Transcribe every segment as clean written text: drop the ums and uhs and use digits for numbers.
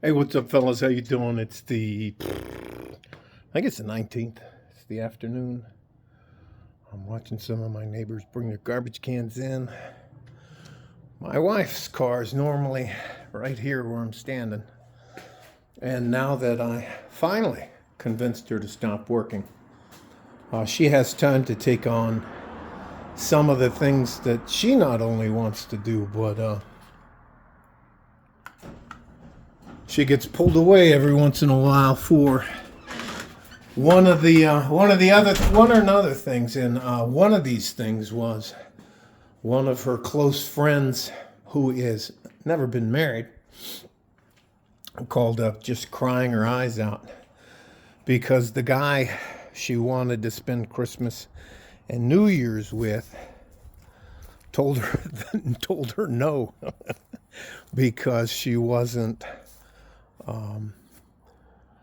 Hey, what's up, fellas? How you doing? I think it's the 19th. It's the afternoon. I'm watching some of my neighbors bring their garbage cans in. My wife's car is normally right here where I'm standing. And now that I finally convinced her to stop working, she has time to take on some of the things that she not only wants to do, but she gets pulled away every once in a while for one or another things. And one of these things was one of her close friends who is never been married called up just crying her eyes out because the guy she wanted to spend Christmas and New Year's with told her told her no because she wasn't.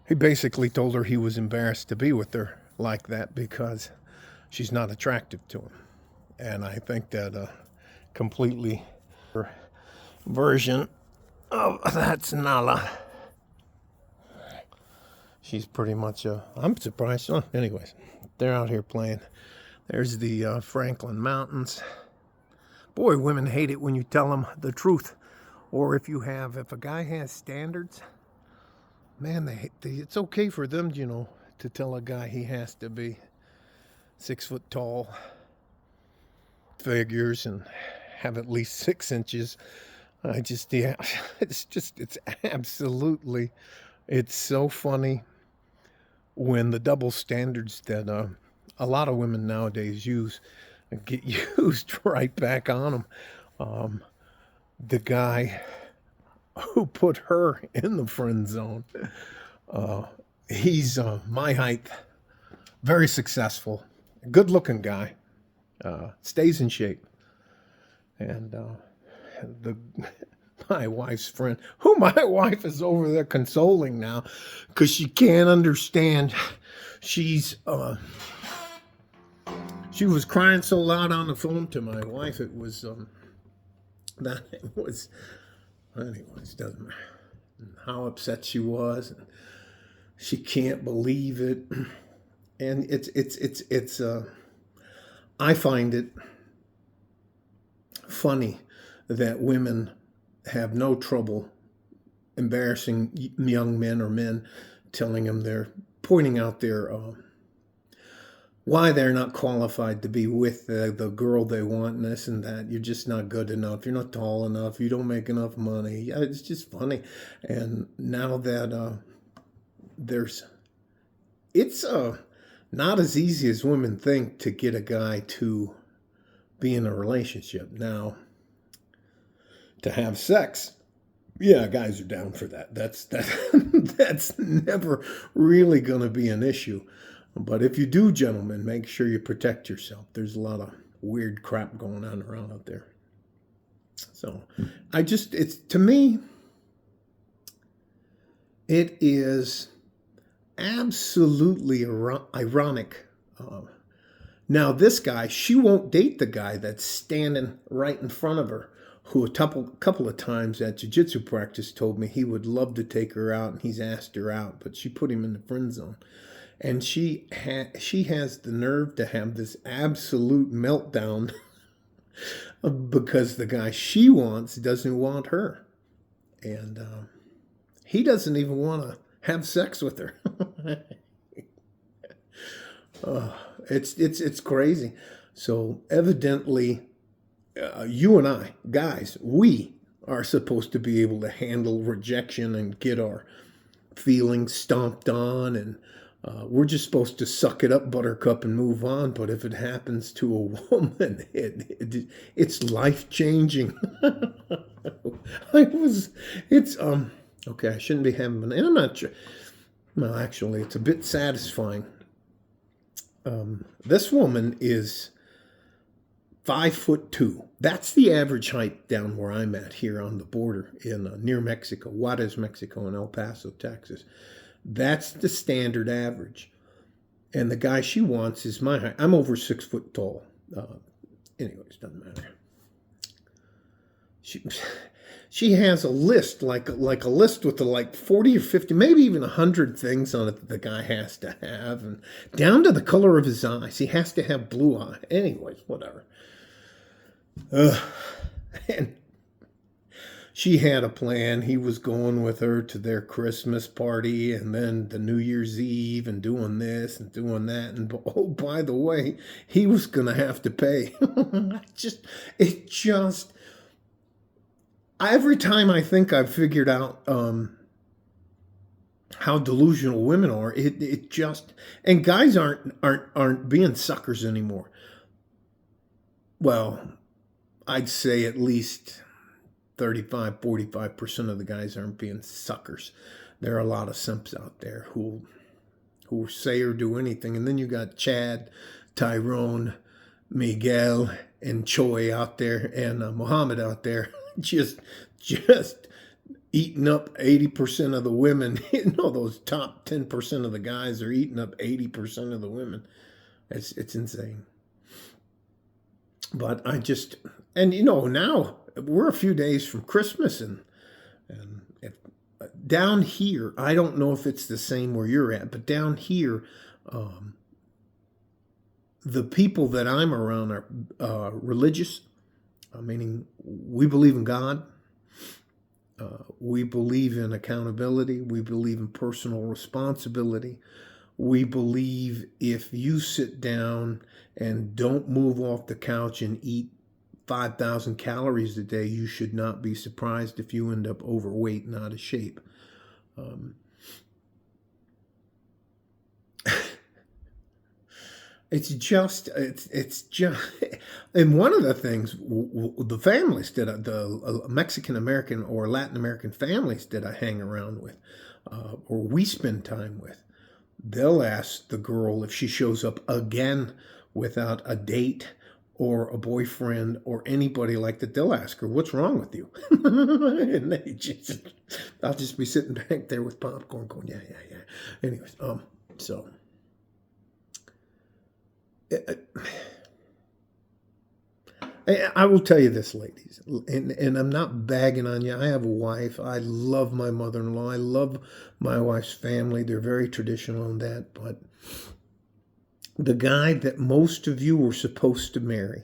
He basically told her he was embarrassed to be with her like that because she's not attractive to him. And I think that completely version of that's Nala. She's pretty much I'm surprised. Oh, anyways, they're out here playing. There's the Franklin Mountains. Boy, women hate it when you tell them the truth. Or if a guy has standards, man, it's okay for them, to tell a guy he has to be 6 foot tall, figures, and have at least 6 inches. Yeah, it's absolutely, it's so funny when the double standards that a lot of women nowadays use get used right back on them. The guy who put her in the friend zone, he's my height, very successful, good looking guy, stays in shape. And the my wife's friend, who my wife is over there consoling now because she can't understand. She was crying so loud on the phone to my wife, it was anyways, doesn't matter how upset she was, and she can't believe it. And it's I find it funny that women have no trouble embarrassing young men or men, telling them they're pointing out their why they're not qualified to be with the girl they want, and this and that. You're just not good enough. You're not tall enough. You don't make enough money. Yeah, it's just funny. And now that it's not as easy as women think to get a guy to be in a relationship. Now, to have sex, yeah, guys are down for that. That's never really going to be an issue. But if you do, gentlemen, make sure you protect yourself. There's a lot of weird crap going on around out there. So it's to me, it is absolutely ironic. Now, this guy, she won't date the guy that's standing right in front of her, who a couple of times at jiu-jitsu practice told me he would love to take her out, and he's asked her out, but she put him in the friend zone. And she has the nerve to have this absolute meltdown because the guy she wants doesn't want her. And he doesn't even want to have sex with her. It's crazy. So evidently, you and I, guys, we are supposed to be able to handle rejection and get our feelings stomped on, and we're just supposed to suck it up, buttercup, and move on. But if it happens to a woman, it's life changing. Okay. I shouldn't be having, and I'm not sure. Well, actually, it's a bit satisfying. This woman is 5'2". That's the average height down where I'm at here on the border in near Mexico, Juarez, Mexico, and El Paso, Texas. That's the standard average. And the guy she wants is my height. I'm over 6 foot tall. Anyways, doesn't matter. She has a list, like a list with the like 40 or 50, maybe even 100 things on it that the guy has to have, and down to the color of his eyes. He has to have blue eye. Anyways, whatever. And she had a plan. He was going with her to their Christmas party and then the New Year's Eve and doing this and doing that. And oh, by the way, he was going to have to pay. Every time I think I've figured out how delusional women are, and guys aren't being suckers anymore. Well, I'd say at least 35-45% of the guys aren't being suckers. There are a lot of simps out there who say or do anything. And then you got Chad, Tyrone, Miguel, and Choi out there, and Muhammad out there, just eating up 80% of the women. You know, those top 10% of the guys are eating up 80% of the women. It's insane. But and you know, now we're a few days from Christmas, and down here, I don't know if it's the same where you're at, but down here, the people that I'm around are religious, meaning we believe in God. We believe in accountability. We believe in personal responsibility. We believe if you sit down and don't move off the couch and eat 5,000 calories a day, you should not be surprised if you end up overweight and out of shape. It's just, and one of the things the families that the Mexican American or Latin American families that I hang around with, or we spend time with, they'll ask the girl if she shows up again without a date or a boyfriend or anybody like that. They'll ask her, "What's wrong with you?" And I'll just be sitting back there with popcorn, going, "Yeah, yeah, yeah." Anyways, so. I will tell you this, ladies, and I'm not bagging on you. I have a wife. I love my mother-in-law. I love my wife's family. They're very traditional on that. But the guy that most of you were supposed to marry,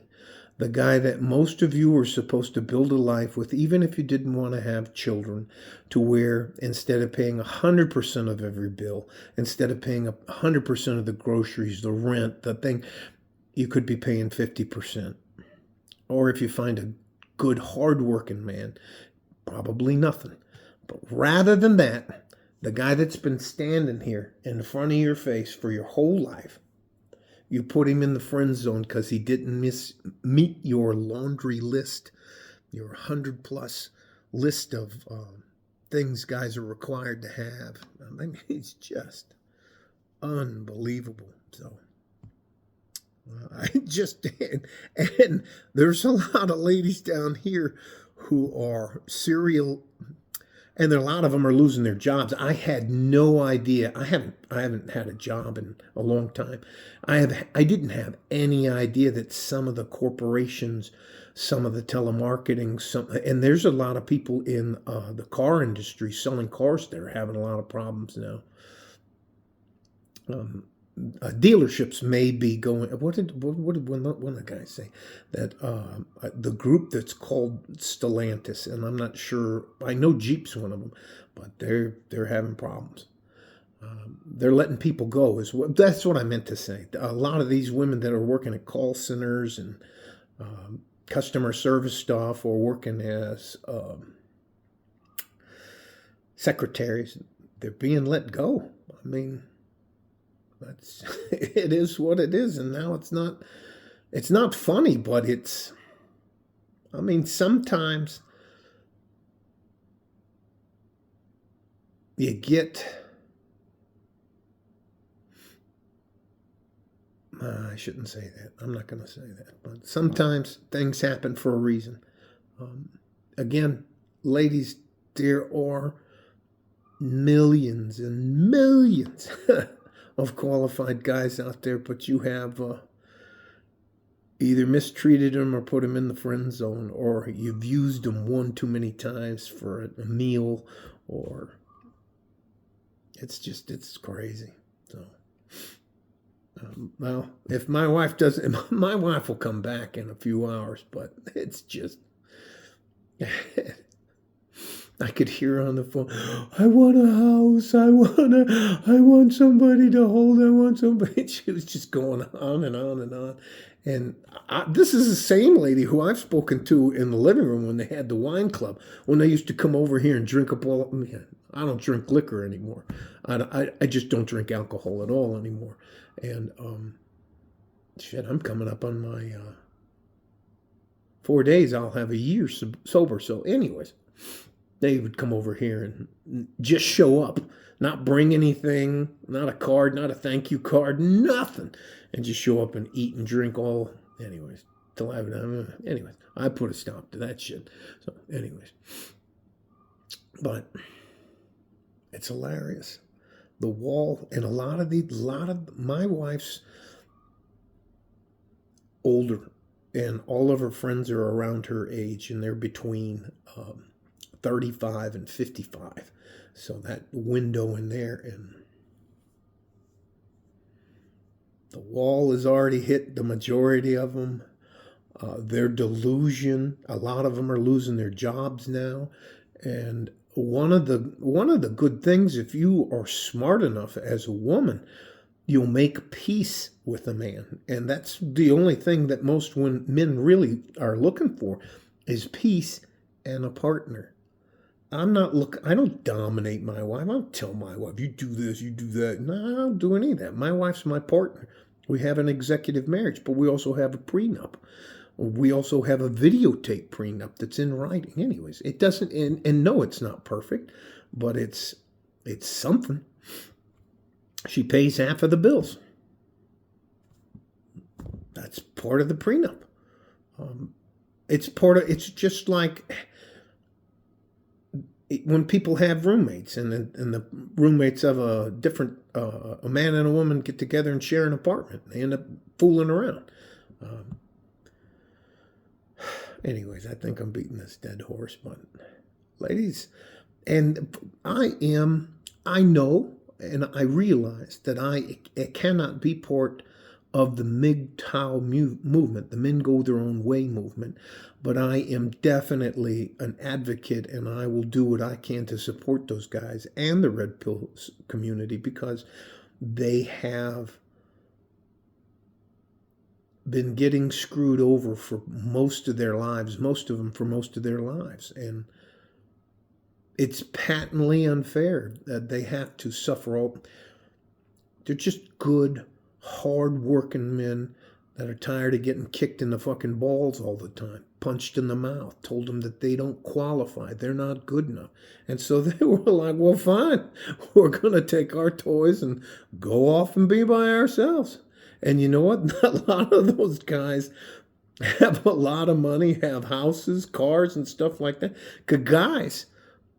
the guy that most of you were supposed to build a life with, even if you didn't want to have children, to where instead of paying 100% of every bill, instead of paying 100% of the groceries, the rent, the thing, you could be paying 50%. Or if you find a good, hard-working man, probably nothing. But rather than that, the guy that's been standing here in front of your face for your whole life, you put him in the friend zone because he didn't meet your laundry list, your 100-plus list of things guys are required to have. I mean, it's just unbelievable. So and there's a lot of ladies down here who are serial, and a lot of them are losing their jobs. I had no idea. I haven't had a job in a long time. I didn't have any idea that some of the corporations, some of the telemarketing, and there's a lot of people in the car industry selling cars that are having a lot of problems now. Dealerships may be going. What did one of the guys say? That the group that's called Stellantis, and I'm not sure. I know Jeep's one of them, but they're having problems. They're letting people go. That's what I meant to say. A lot of these women that are working at call centers and customer service stuff, or working as secretaries, they're being let go. I mean, it is what it is, and now it's not funny, but I mean, sometimes you get, I shouldn't say that. I'm not going to say that, but sometimes things happen for a reason. Again, ladies, there are millions and millions of qualified guys out there, but you have either mistreated them or put them in the friend zone, or you've used them one too many times for a meal, or it's crazy. So, well, if my wife doesn't, my wife will come back in a few hours, but it's just, I could hear her on the phone. I want a house. I want somebody to hold. I want somebody. She was just going on and on and on. And this is the same lady who I've spoken to in the living room when they had the wine club, when they used to come over here and drink up all. I don't drink liquor anymore. I just don't drink alcohol at all anymore. And shit, I'm coming up on my 4 days. I'll have a year sober. So anyways, they would come over here and just show up, not bring anything, not a card, not a thank you card, nothing, and just show up and eat and drink all. Anyways, till I put a stop to that shit. So anyways, but it's hilarious. The wall, and a lot of my wife's older, and all of her friends are around her age, and they're between 35 and 55. So that window in there, and the wall has already hit the majority of them. Their delusion, a lot of them are losing their jobs now. And one of the good things, if you are smart enough as a woman, you'll make peace with a man. And that's the only thing that most men really are looking for, is peace and a partner. I don't dominate my wife. I don't tell my wife, you do this, you do that. No, I don't do any of that. My wife's my partner. We have an executive marriage, but we also have a prenup. We also have a videotape prenup that's in writing. Anyways, it doesn't, and no, it's not perfect, but it's something. She pays half of the bills. That's part of the prenup. It's just like when people have roommates, and the roommates of a different, a man and a woman get together and share an apartment. They end up fooling around. Anyways, I think I'm beating this dead horse, but ladies, and I know, and I realize that I cannot be part of the MGTOW movement, the Men Go Their Own Way movement, but I am definitely an advocate, and I will do what I can to support those guys and the Red Pill community, because they have been getting screwed over for most of their lives, most of them for most of their lives. And it's patently unfair that they have to suffer all. They're just good, hard-working men that are tired of getting kicked in the fucking balls all the time, punched in the mouth, told them that they don't qualify, they're not good enough. And so they were like, well, fine, we're going to take our toys and go off and be by ourselves. And you know what? A lot of those guys have a lot of money, have houses, cars, and stuff like that. Because guys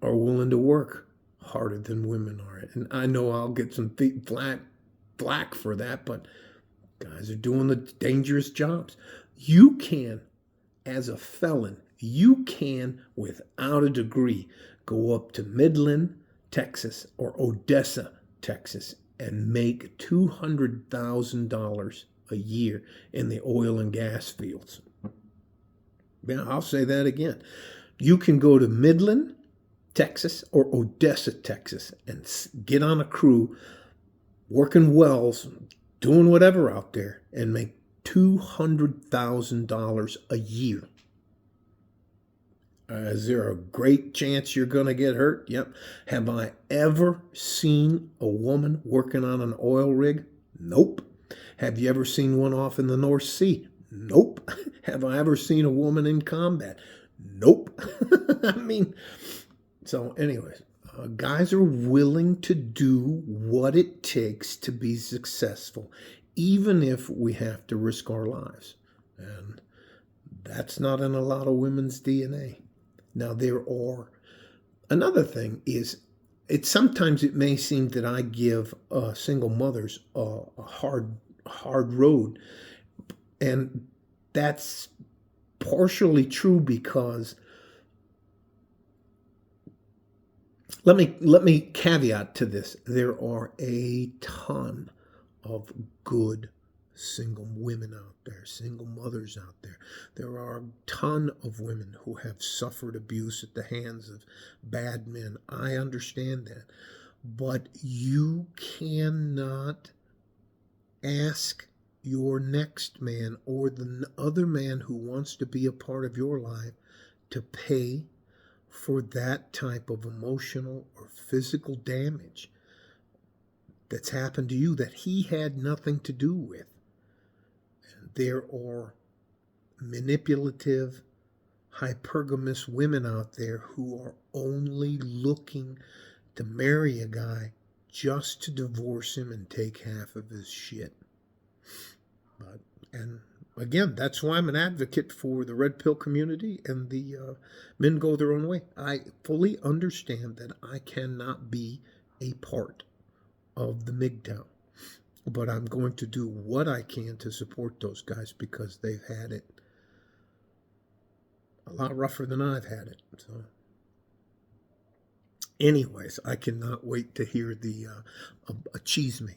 are willing to work harder than women are. And I know I'll get some flack for that, but guys are doing the dangerous jobs. You can, as a felon, you can, without a degree, go up to Midland, Texas, or Odessa, Texas, and make $200,000 a year in the oil and gas fields. Yeah, I'll say that again. You can go to Midland, Texas, or Odessa, Texas, and get on a crew, working wells, doing whatever out there, and make $200,000 a year. Is there a great chance you're going to get hurt? Yep. Have I ever seen a woman working on an oil rig? Nope. Have you ever seen one off in the North Sea? Nope. Have I ever seen a woman in combat? Nope. I mean, so anyways, guys are willing to do what it takes to be successful, even if we have to risk our lives. And that's not in a lot of women's DNA. Now, there are, another thing is, sometimes it may seem that I give single mothers a hard road, and that's partially true because let me caveat to this. There are a ton of good single women out there, single mothers out there. There are a ton of women who have suffered abuse at the hands of bad men. I understand that. But you cannot ask your next man or the other man who wants to be a part of your life to pay for that type of emotional or physical damage that's happened to you that he had nothing to do with. There are manipulative, hypergamous women out there who are only looking to marry a guy just to divorce him and take half of his shit. And again, that's why I'm an advocate for the red pill community and the men go their own way. I fully understand that I cannot be a part of the MGTOW, but I'm going to do what I can to support those guys because they've had it a lot rougher than I've had it. So, anyways, I cannot wait to hear the chisme.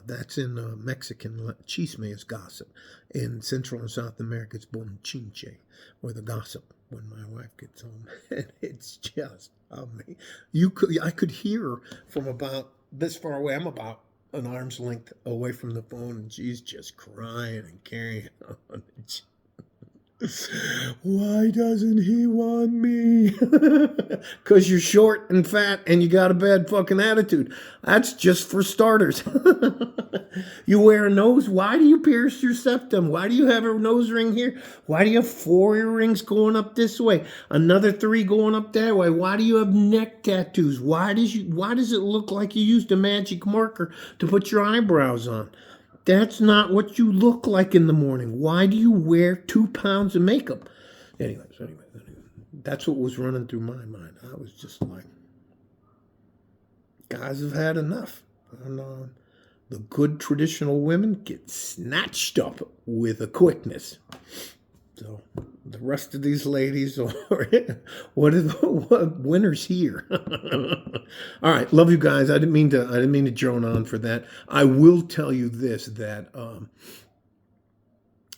That's in Mexican. Chisme is gossip. In Central and South America, it's bonchinche, or the gossip when my wife gets home. And it's just amazing. I could hear from about this far away. I'm about an arm's length away from the phone, and she's just crying and carrying on. Why doesn't he want me? Because you're short and fat and you got a bad fucking attitude. That's just for starters. You wear a nose. Why do you pierce your septum? Why do you have a nose ring here? Why do you have 4 earrings going up this way? Another 3 going up that way? Why do you have neck tattoos? Why does it look like you used a magic marker to put your eyebrows on? That's not what you look like in the morning. Why do you wear 2 pounds of makeup? Anyways, that's what was running through my mind. I was just like, guys have had enough. And the good traditional women get snatched up with a quickness. So the rest of these ladies are what winners here. All right, love you guys. I didn't mean to drone on for that. I will tell you this, that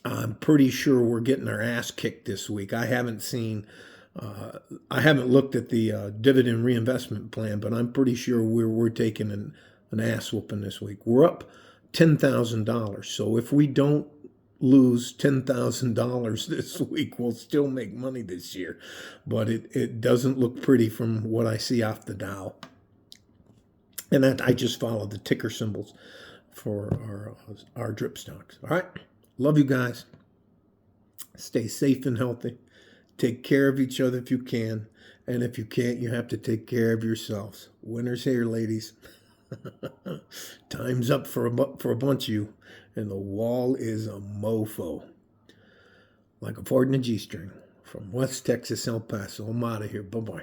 I'm pretty sure we're getting our ass kicked this week. I haven't looked at the dividend reinvestment plan, but I'm pretty sure we're taking an ass whooping this week. We're up $10,000. So if we don't lose $10,000 this week, we'll still make money this year. But it doesn't look pretty from what I see off the Dow. And that I just follow the ticker symbols for our drip stocks. All right. Love you guys. Stay safe and healthy. Take care of each other if you can. And if you can't, you have to take care of yourselves. Winter's here, ladies. Time's up for a bunch of you. And the wall is a mofo. Like a Ford and a G-string. From West Texas, El Paso. I'm out of here. Bye-bye.